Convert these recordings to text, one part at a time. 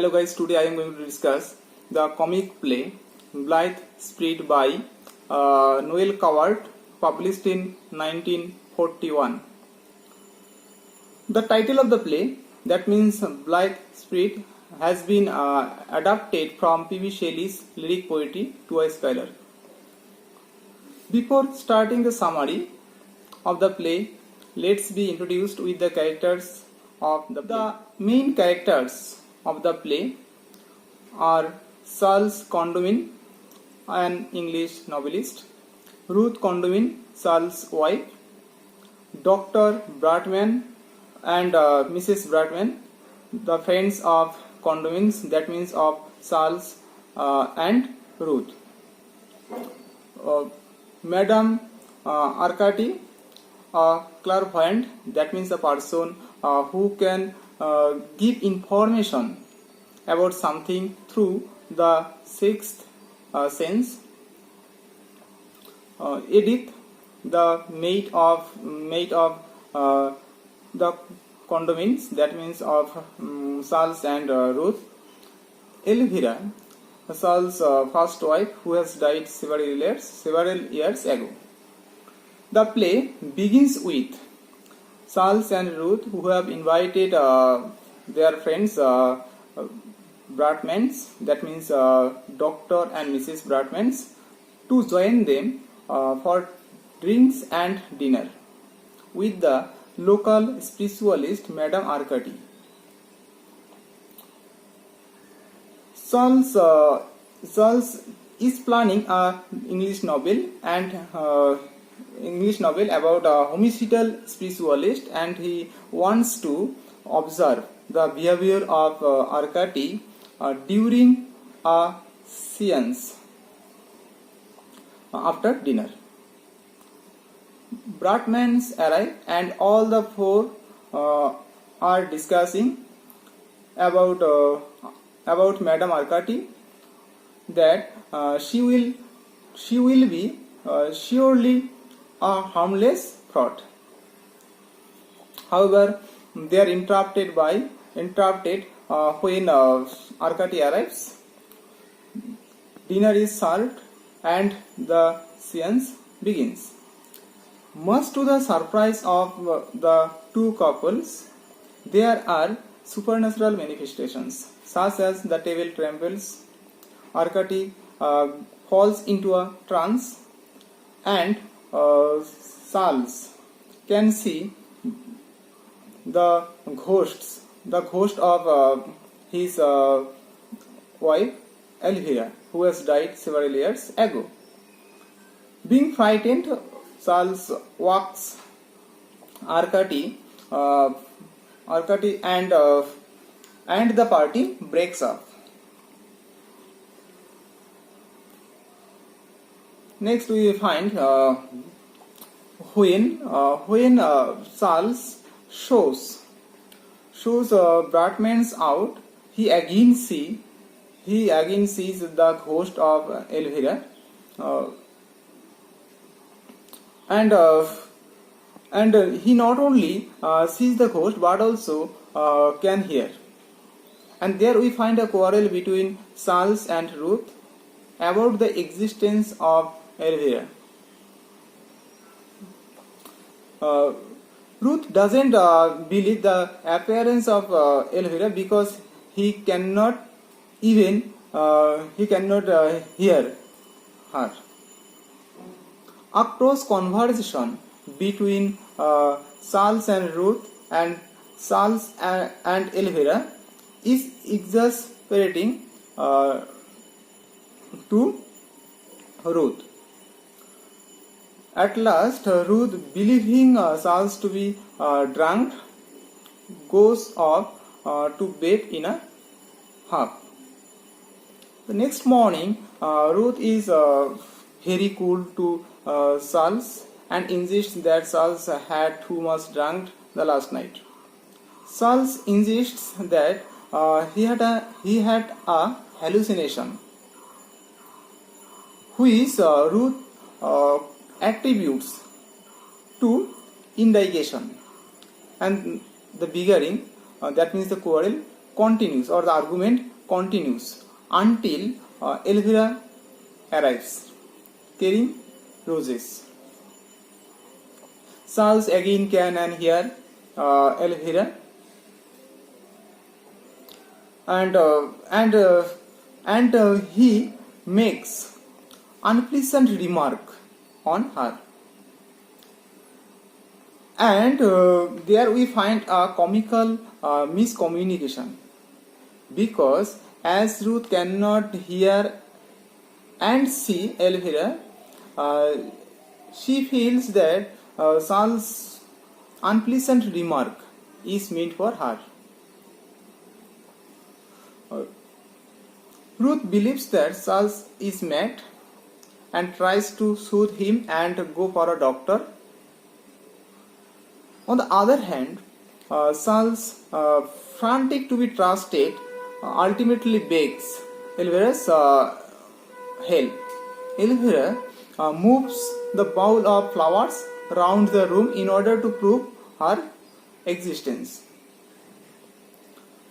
Hello guys, today I am going to discuss the comic play Blythe Spirit by Noel Coward, published in 1941. The title of the play, that means Blythe Spirit, has been adapted from P.B. Shelley's lyric poetry to a Skylar. Before starting the summary of the play, let's be introduced with the characters of the play. The main characters of the play are Charles Condamine, an English novelist, Ruth Condamine, Charles' wife, Dr. Bratman and Mrs. Bratman, the friends of Condamines, that means of Charles and Ruth. Madame Arcati, a clairvoyant, that means a person who can give information about something through the sixth sense. Edith, the maid of the Condamines, that means of Charles and Ruth. Elvira, Charles' first wife, who has died several years ago. The play begins with Charles and Ruth, who have invited their friends Bratmans, that means Dr. and Mrs. Bratmans, to join them for drinks and dinner with the local spiritualist Madame Arcati. Charles is planning an English novel about a homicidal spiritualist, and he wants to observe the behavior of Arcati during a seance after dinner. Bratmans arrive and all the four are discussing about Madame Arcati, that she will be surely a harmless fraud. However, they are interrupted when Arcati arrives. Dinner is served and the seance begins. Much to the surprise of the two couples, there are supernatural manifestations, such as the table trembles, Arcati falls into a trance, and Charles can see the ghost of his wife Elvira, who has died several years ago. Being frightened, Charles walks Arcati and the party breaks up. Next we find when Charles shows Bratmans out, he again sees the ghost of Elvira, and he not only sees the ghost but also can hear. And there we find a quarrel between Charles and Ruth about the existence of Elvira. Ruth doesn't believe the appearance of Elvira because he cannot hear her. A close conversation between Charles and Ruth and Charles and Elvira is exasperating to Ruth. At last, Ruth, believing Charles to be drunk, goes off to bed in a huff. The next morning, Ruth is very cool to Charles and insists that Charles had too much drunk the last night. Charles insists that he had a hallucination, which Ruth attributes to indigestion, and the bickering, that means the quarrel, continues, or the argument continues until Elvira arrives, carrying roses. Charles again can and hear Elvira, and he makes unpleasant remark on her. And there we find a comical miscommunication, because as Ruth cannot hear and see Elvira, she feels that Saul's unpleasant remark is meant for her. Ruth believes that Saul is mad and tries to soothe him and go for a doctor. On the other hand, Saul's frantic to be trusted ultimately begs Elvira's help. Elvira moves the bowl of flowers round the room in order to prove her existence.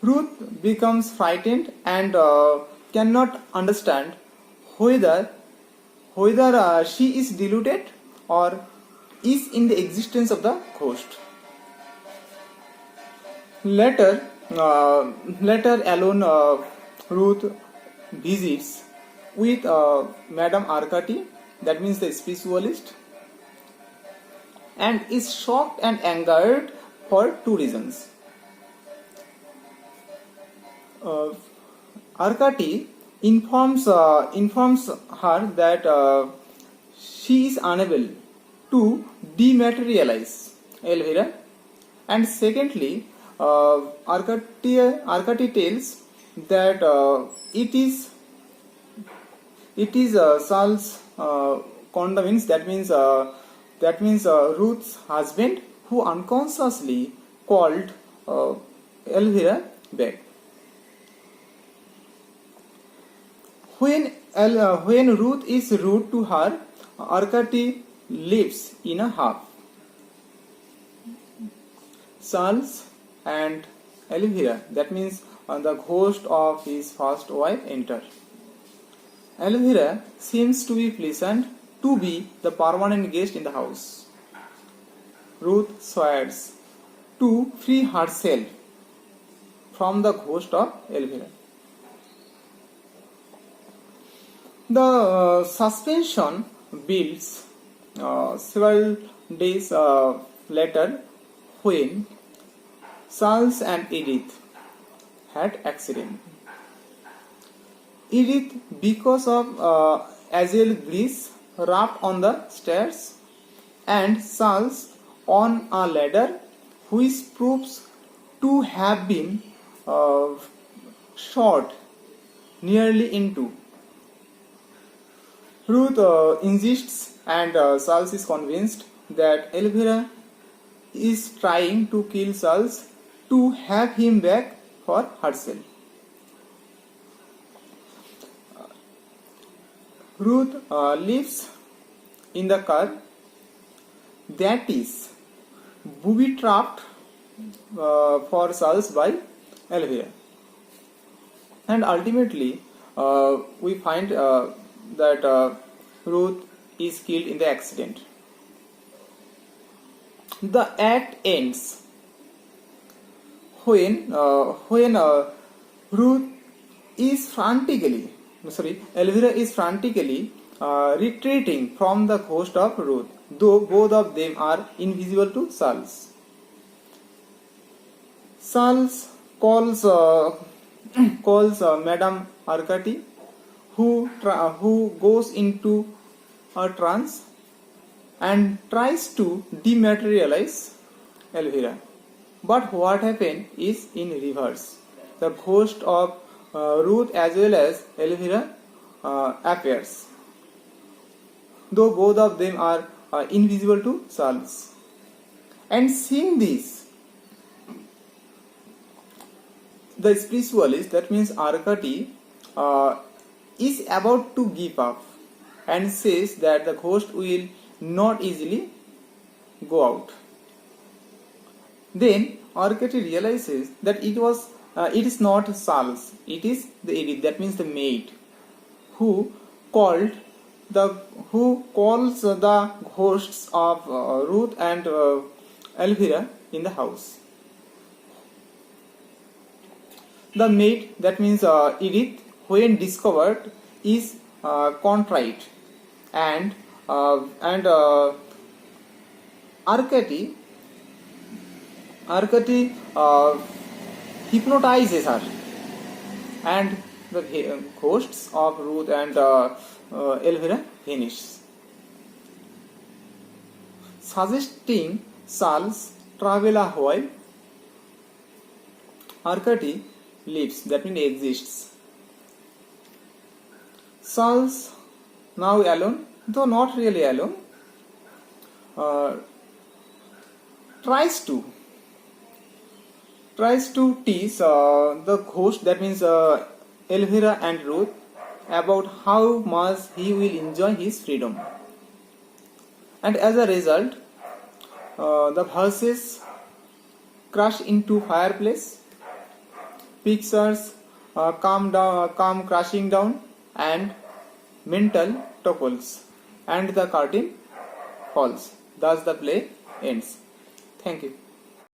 Ruth becomes frightened and cannot understand whether she is deluded or is in the existence of the ghost. Later alone, Ruth visits with Madame Arcati, that means the spiritualist, and is shocked and angered for two reasons. Arcati informs her that she is unable to dematerialize Elvira, and secondly, Arcati tells that it is Saul's condomins, that means Ruth's husband, who unconsciously called Elvira back. When Ruth is rude to her, Arcati lives in a huff. Saul and Elvira, that means the ghost of his first wife, enter. Elvira seems to be pleasant to be the permanent guest in the house. Ruth swears to free herself from the ghost of Elvira. The suspension builds several days later when Charles and Edith had accident. Edith, because of Azel grease rubbed on the stairs, and Charles on a ladder which proves to have been shot nearly in two. Ruth insists, and Charles is convinced that Elvira is trying to kill Charles to have him back for herself. Ruth lives in the car that is booby-trapped for Charles by Elvira, and ultimately we find that Ruth is killed in the accident. The act ends when Elvira is frantically retreating from the ghost of Ruth, though both of them are invisible to Charles. Charles calls Madame Arcati, who goes into a trance and tries to dematerialize Elvira. But what happened is in reverse. The ghost of Ruth as well as Elvira appears, though both of them are invisible to Charles. And seeing this, the spiritualist, that means Arcati, is about to give up and says that the ghost will not easily go out. Then Arcati realizes that it was it is not Charles, it is the Edith, that means the maid, who calls the ghosts of Ruth and Elvira in the house. The maid, that means Edith, when discovered, is contrite, and Arcady hypnotizes her, and the ghosts of Ruth and Elvira vanish, suggesting Charles travel a while. Arcady lives, that means exists. Charles, now alone, though not really alone, tries to tease the ghost, that means Elvira and Ruth, about how much he will enjoy his freedom. And as a result, the verses crash into fireplace, pictures come crashing down, and mental topples, and the curtain falls. Thus the play ends. Thank you.